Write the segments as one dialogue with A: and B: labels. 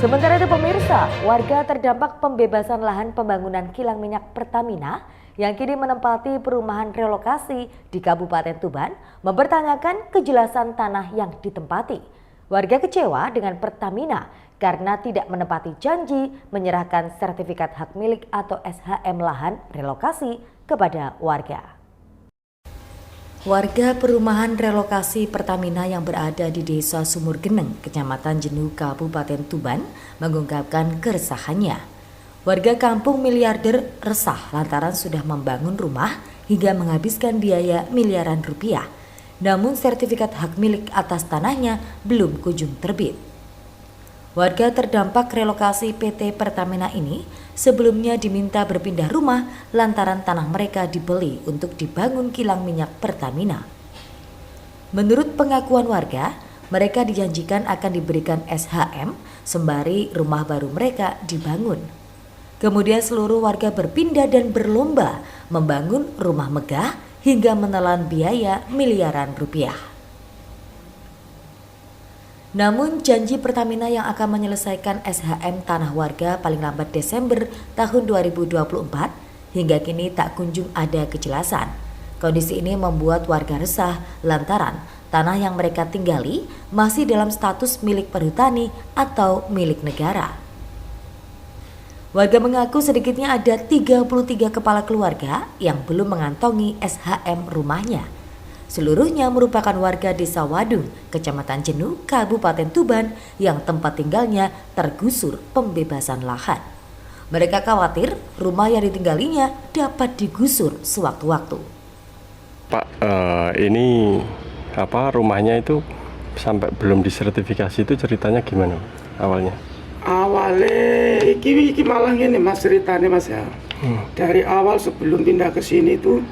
A: Sementara itu pemirsa, warga terdampak pembebasan lahan pembangunan kilang minyak Pertamina yang kini menempati perumahan relokasi di Kabupaten Tuban mempertanyakan kejelasan tanah yang ditempati. Warga kecewa dengan Pertamina karena tidak menepati janji menyerahkan sertifikat hak milik atau SHM lahan relokasi kepada warga. Warga perumahan relokasi Pertamina yang berada di Desa Sumur Geneng, Kecamatan Jenuh, Kabupaten Tuban, mengungkapkan keresahannya. Warga kampung miliarder resah lantaran sudah membangun rumah hingga menghabiskan biaya miliaran rupiah. Namun sertifikat hak milik atas tanahnya belum kunjung terbit. Warga terdampak relokasi PT Pertamina ini sebelumnya diminta berpindah rumah lantaran tanah mereka dibeli untuk dibangun kilang minyak Pertamina. Menurut pengakuan warga, mereka dijanjikan akan diberikan SHM sembari rumah baru mereka dibangun. Kemudian seluruh warga berpindah dan berlomba membangun rumah megah hingga menelan biaya miliaran rupiah. Namun janji Pertamina yang akan menyelesaikan SHM tanah warga paling lambat Desember tahun 2024 hingga kini tak kunjung ada kejelasan. Kondisi ini membuat warga resah lantaran tanah yang mereka tinggali masih dalam status milik perhutani atau milik negara. Warga mengaku sedikitnya ada 33 kepala keluarga yang belum mengantongi SHM rumahnya. Seluruhnya merupakan warga Desa Wadung, Kecamatan Jenuh, Kabupaten Tuban yang tempat tinggalnya tergusur pembebasan lahan. Mereka khawatir rumah yang ditinggalinya dapat digusur sewaktu-waktu.
B: Pak, ini rumahnya itu sampai belum disertifikasi itu ceritanya gimana awalnya?
C: Awalnya iki malah gini mas ceritanya mas ya. Dari awal sebelum pindah ke sini itu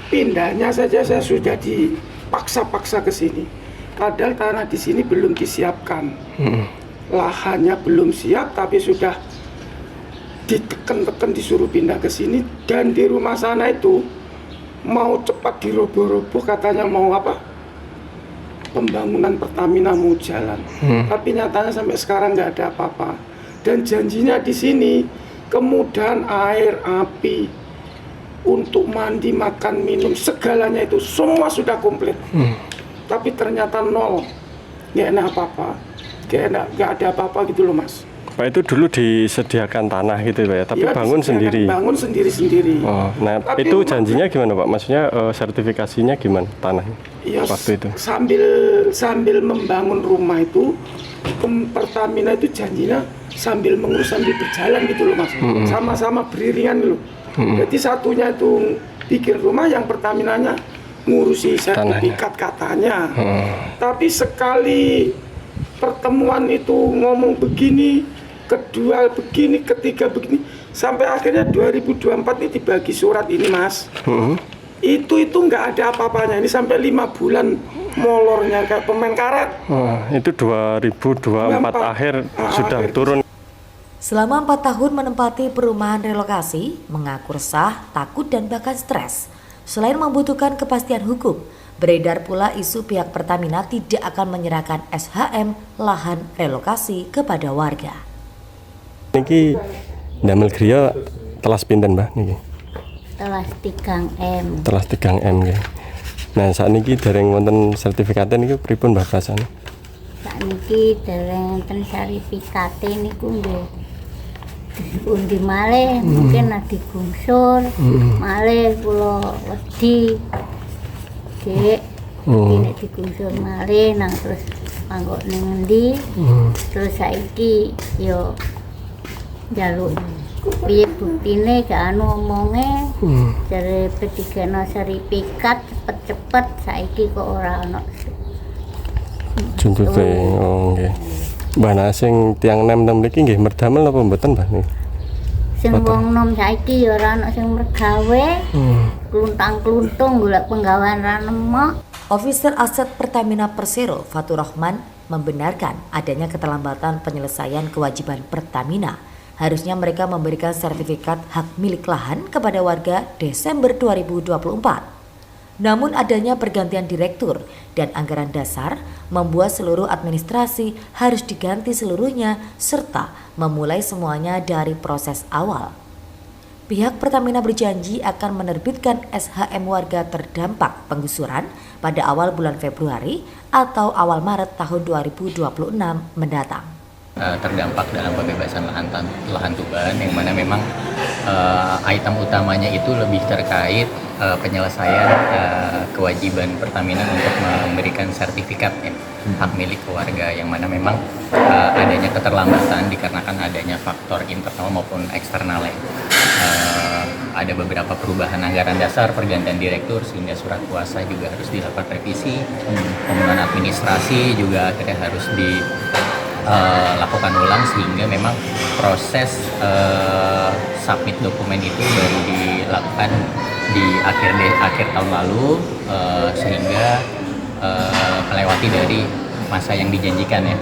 C: pindahnya saja saya sudah dipaksa-paksa ke sini. Padahal tanah di sini belum disiapkan. Lahannya belum siap tapi sudah ditekan-tekan disuruh pindah ke sini, dan di rumah sana itu mau cepat diroboh-roboh katanya mau pembangunan Pertamina mau jalan. Tapi nyatanya sampai sekarang nggak ada apa-apa. Dan janjinya di sini kemudahan air, api, untuk mandi, makan, minum, segalanya itu semua sudah komplit. Tapi ternyata nol, nggak enak apa-apa, nggak ada apa-apa gitu loh mas.
B: Pak, itu dulu disediakan tanah gitu ya, tapi ya, bangun sendiri.
C: Bangun sendiri-sendiri.
B: Oh, nah tapi itu janjinya gimana Pak? Maksudnya sertifikasinya gimana tanahnya
C: ya,
B: waktu itu?
C: Sambil membangun rumah itu, Pertamina itu janjinya sambil mengurus sambil berjalan gitu loh mas. Sama-sama beriringan loh. Jadi satunya itu bikin rumah, yang Pertaminanya ngurusi sertifikat katanya. Tapi sekali pertemuan itu ngomong begini, kedua begini, ketiga begini, sampai akhirnya 2024 ini dibagi surat ini mas. Itu nggak ada apa-apanya, ini sampai 5 bulan molornya kayak pemain karet.
B: Itu 2024 akhir sudah turun.
A: Selama 4 tahun menempati perumahan relokasi, mengaku resah, takut dan bahkan stres. Selain membutuhkan kepastian hukum, beredar pula isu pihak Pertamina tidak akan menyerahkan SHM lahan relokasi kepada warga.
B: Niki ndamel griya telas pinten, Mbah niki?
D: Telas 3M.
B: Telas 3M nggih. Nah, sakniki dereng wonten sertifikate niku pripun Mbah rasane?
D: Sakniki dereng wonten sertifikate niku nggih. Undi malih mungkin digungsur, malih kula wedi. Dek, ini digungsur malih nang terus mangkok ning endi. Terus saiki yo njaluk piye buktine gak anu omonge. Jare pedigeno sertifikat cepet-cepet, saiki kok ora ana.
B: Juntute, oh nggih. Mbah nah sing tiyang nem-nem niki nggih merdamel napa mboten, Mbah niki?
D: Sing wong nom saiki ya ora ana sing mergawe. Kluntang-kluntung golek penggawean ra nemu.
A: Officer Aset Pertamina Persero Fatur Rahman membenarkan adanya keterlambatan penyelesaian kewajiban Pertamina. Harusnya mereka memberikan sertifikat hak milik lahan kepada warga Desember 2024. Namun adanya pergantian direktur dan anggaran dasar membuat seluruh administrasi harus diganti seluruhnya serta memulai semuanya dari proses awal. Pihak Pertamina berjanji akan menerbitkan SHM warga terdampak penggusuran pada awal bulan Februari atau awal Maret tahun 2026 mendatang.
E: Terdampak dalam pembebasan lahan Tuban, yang mana memang item utamanya itu lebih terkait penyelesaian kewajiban Pertamina untuk memberikan sertifikat hak milik warga, yang mana memang adanya keterlambatan dikarenakan adanya faktor internal maupun eksternal. Ada beberapa perubahan anggaran dasar, pergantian direktur, sehingga surat kuasa juga harus dilakukan revisi, pembangunan administrasi juga akhirnya harus dilakukan ulang, sehingga memang proses submit dokumen itu baru dilakukan di akhir tahun lalu, sehingga melewati dari masa yang dijanjikan yang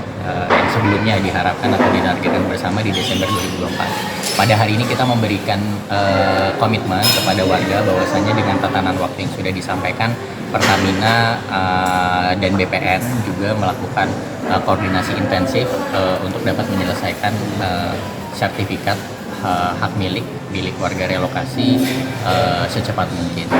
E: sebelumnya diharapkan atau ditargetkan bersama di Desember 2024. Pada hari ini kita memberikan komitmen kepada warga bahwasanya dengan tatanan waktu yang sudah disampaikan, Pertamina dan BPN juga melakukan koordinasi intensif untuk dapat menyelesaikan sertifikat hak milik warga relokasi secepat mungkin.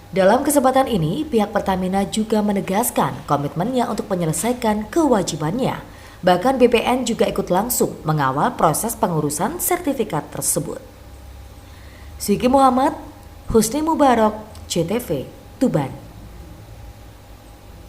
A: Dalam kesempatan ini, pihak Pertamina juga menegaskan komitmennya untuk menyelesaikan kewajibannya. Bahkan BPN juga ikut langsung mengawal proses pengurusan sertifikat tersebut. Sigi Muhammad, Husni Mubarak, CTV, Tuban.